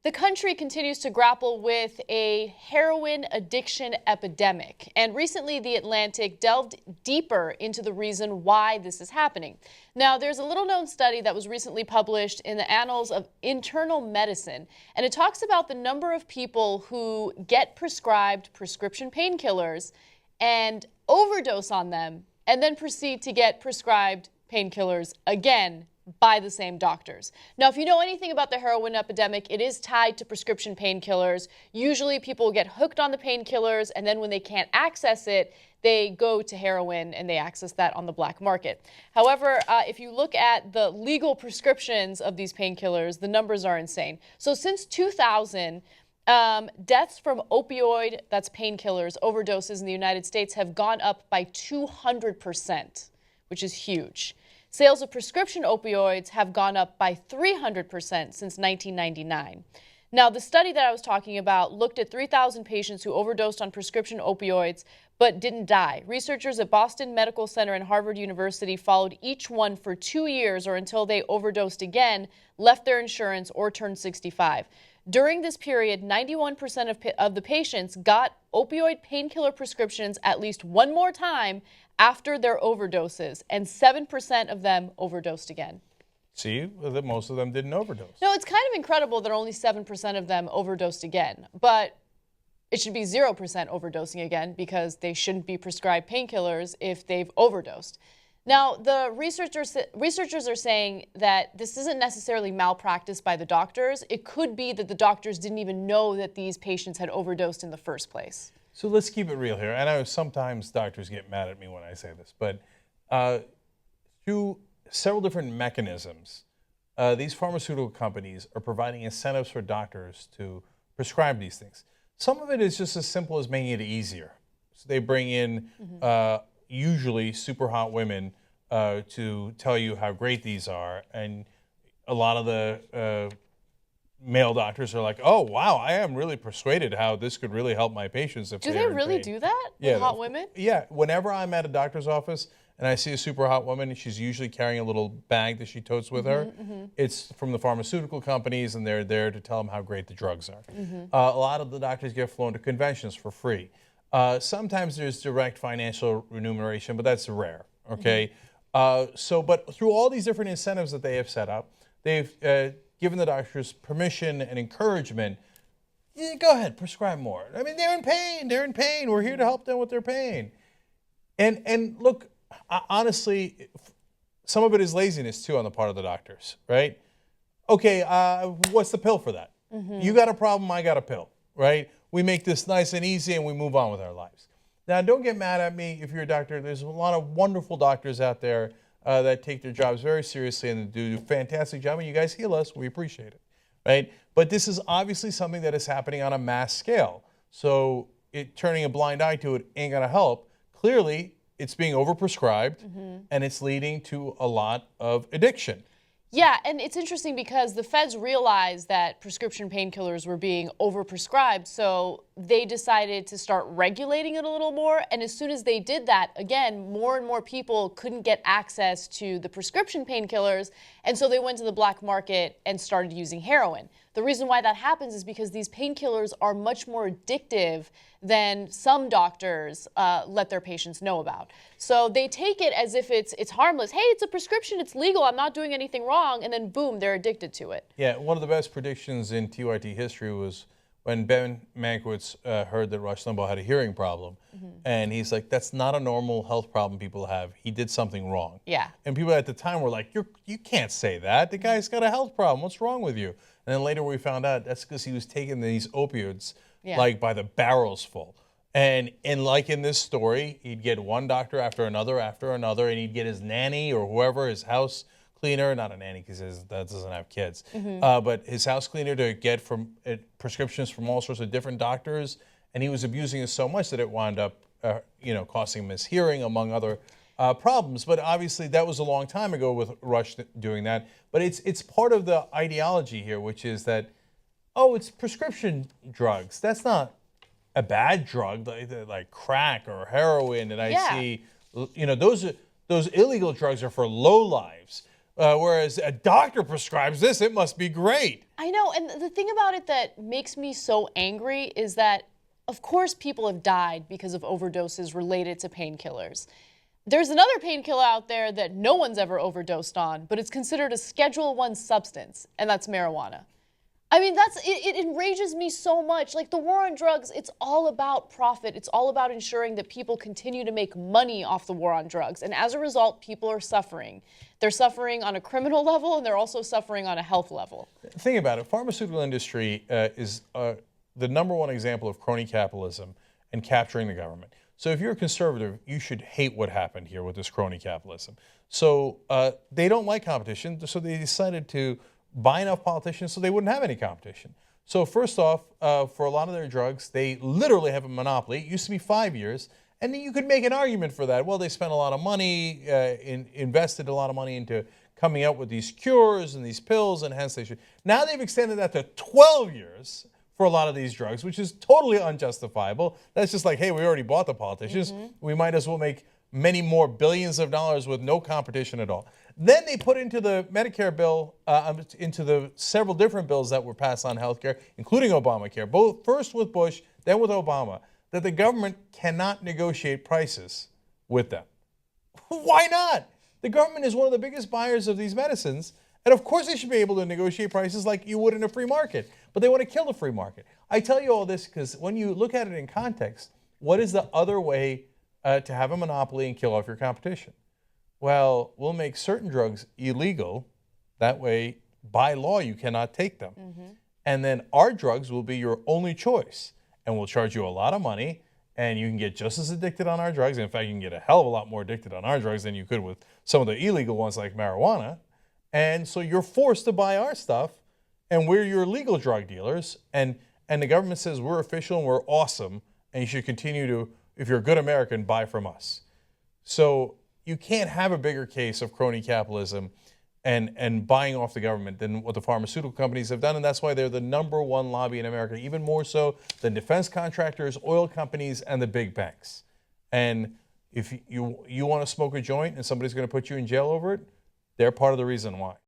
The country continues to grapple with a heroin addiction epidemic, and recently The Atlantic delved deeper into the reason why this is happening. Now, there's a little-known study that was recently published in the Annals of Internal Medicine, and it talks about the number of people who get prescribed prescription painkillers and overdose on them, and then proceed to get prescribed painkillers again by the same doctors. Now, if you know anything about the heroin epidemic, it is tied to prescription painkillers. Usually people get hooked on the painkillers, and then when they can't access it, they go to heroin and they access that on the black market. However, if you look at the legal prescriptions of these painkillers, the numbers are insane. So since 2000, deaths from opioid, that's painkillers, overdoses in the United States have gone up by 200%, which is huge. Sales of prescription opioids have gone up by 300% since 1999. Now, the study that I was talking about looked at 3,000 patients who overdosed on prescription opioids but didn't die. Researchers at Boston Medical Center and Harvard University followed each one for 2 years or until they overdosed again, left their insurance, or turned 65. During this period, 91% of the patients got opioid painkiller prescriptions at least one more time after their overdoses, and 7% of them overdosed again. See, most of them didn't overdose. No, it's kind of incredible that only 7% of them overdosed again, but it should be 0% overdosing again because they shouldn't be prescribed painkillers if they've overdosed. Now, the researchers are saying that this isn't necessarily malpractice by the doctors. It could be that the doctors didn't even know that these patients had overdosed in the first place. So let's keep it real here. I know sometimes doctors get mad at me when I say this, but through several different mechanisms, these pharmaceutical companies are providing incentives for doctors to prescribe these things. Some of it is just as simple as making it easier. So they bring in usually super hot women to tell you how great these are, and a lot of the male doctors are like, oh, wow, I am really persuaded how this could really help my patients. If do they really do that with hot women? Yeah. Whenever I'm at a doctor's office and I see a super hot woman, she's usually carrying a little bag that she totes with her. It's from the pharmaceutical companies, and they're there to tell them how great the drugs are. A lot of the doctors get flown to conventions for free. Sometimes there's direct financial remuneration, but that's rare, okay? But through all these different incentives that they have set up, they've given the doctors permission and encouragement. Yeah, go ahead, prescribe more. I mean, they're in pain. We're here to help them with their pain. And look, honestly, some of it is laziness too on the part of the doctors, right? Okay, what's the pill for that? You got a problem, I got a pill, right? We make this nice and easy and we move on with our lives. Now, don't get mad at me if you're a doctor. There's a lot of wonderful doctors out there that take their jobs very seriously and do a fantastic job, and you guys heal us, we appreciate it, right? But this is obviously something that is happening on a mass scale. So turning a blind eye to it ain't gonna help. Clearly, it's being overprescribed and it's leading to a lot of addiction. Yeah, and it's interesting because the feds realized that prescription painkillers were being overprescribed, so they decided to start regulating it a little more. And as soon as they did that, again, more and more people couldn't get access to the prescription painkillers, and so they went to the black market and started using heroin. The reason why that happens is because these painkillers are much more addictive than some doctors let their patients know about. So they take it as if it's harmless. Hey, it's a prescription, it's legal, I'm not doing anything wrong, and then boom, they're addicted to it. Yeah, one of the best predictions in TYT history was when Ben Mankiewicz heard that Rush Limbaugh had a hearing problem. And he's like, that's not a normal health problem people have. He did something wrong. Yeah. And people at the time were like, you can't say that. The guy's got a health problem. What's wrong with you? And then later we found out that's because he was taking these opioids like by the barrels full. And like in this story, he'd get one doctor after another, and he'd get his nanny or whoever, his house cleaner, not a nanny because that doesn't have kids, but his house cleaner to get prescriptions from all sorts of different doctors. And he was abusing it so much that it wound up costing him his hearing, among other problems. But obviously that was a long time ago with Rush doing that. But it's part of the ideology here, which is that, oh, it's prescription drugs. That's not a bad drug like crack or heroin. And I see, those illegal drugs are for low lives. Whereas a doctor prescribes this, it must be great. I know, and the thing about it that makes me so angry is that, of course, people have died because of overdoses related to painkillers. There's another painkiller out there that no one's ever overdosed on, but it's considered a Schedule I substance, and that's marijuana. I mean, it enrages me so much. Like, the war on drugs, it's all about profit. It's all about ensuring that people continue to make money off the war on drugs. And as a result, people are suffering. They're suffering on a criminal level, and they're also suffering on a health level. Think about it. Pharmaceutical industry is the #1 example of crony capitalism and capturing the government. So if you're a conservative, you should hate what happened here with this crony capitalism. So they don't like competition, so they decided to buy enough politicians so they wouldn't have any competition. So first off, for a lot of their drugs, they literally have a monopoly. It used to be 5 years, and then you could make an argument for that. Well, they spent a lot of money, invested a lot of money into coming up with these cures and these pills, and hence they should. Now they've extended that to 12 years for a lot of these drugs, which is totally unjustifiable. That's just like, hey, we already bought the politicians. We might as well make many more billions of dollars with no competition at all. Then they put into the Medicare bill, into the several different bills that were passed on healthcare, including Obamacare, both first with Bush, then with Obama, that the government cannot negotiate prices with them. Why not? The government is one of the biggest buyers of these medicines, and of course they should be able to negotiate prices like you would in a free market, but they want to kill the free market. I tell you all this because when you look at it in context, what is the other way to have a monopoly and kill off your competition? Well, we'll make certain drugs illegal. That way, by law, you cannot take them. And then our drugs will be your only choice. And we'll charge you a lot of money, and you can get just as addicted on our drugs. In fact, you can get a hell of a lot more addicted on our drugs than you could with some of the illegal ones like marijuana. And so you're forced to buy our stuff, and we're your legal drug dealers. And the government says we're official and we're awesome, and you should continue to, if you're a good American, buy from us. So you can't have a bigger case of crony capitalism and buying off the government than what the pharmaceutical companies have done, and that's why they're the #1 lobby in America, even more so than defense contractors, oil companies, and the big banks. And if you want to smoke a joint and somebody's going to put you in jail over it, they're part of the reason why.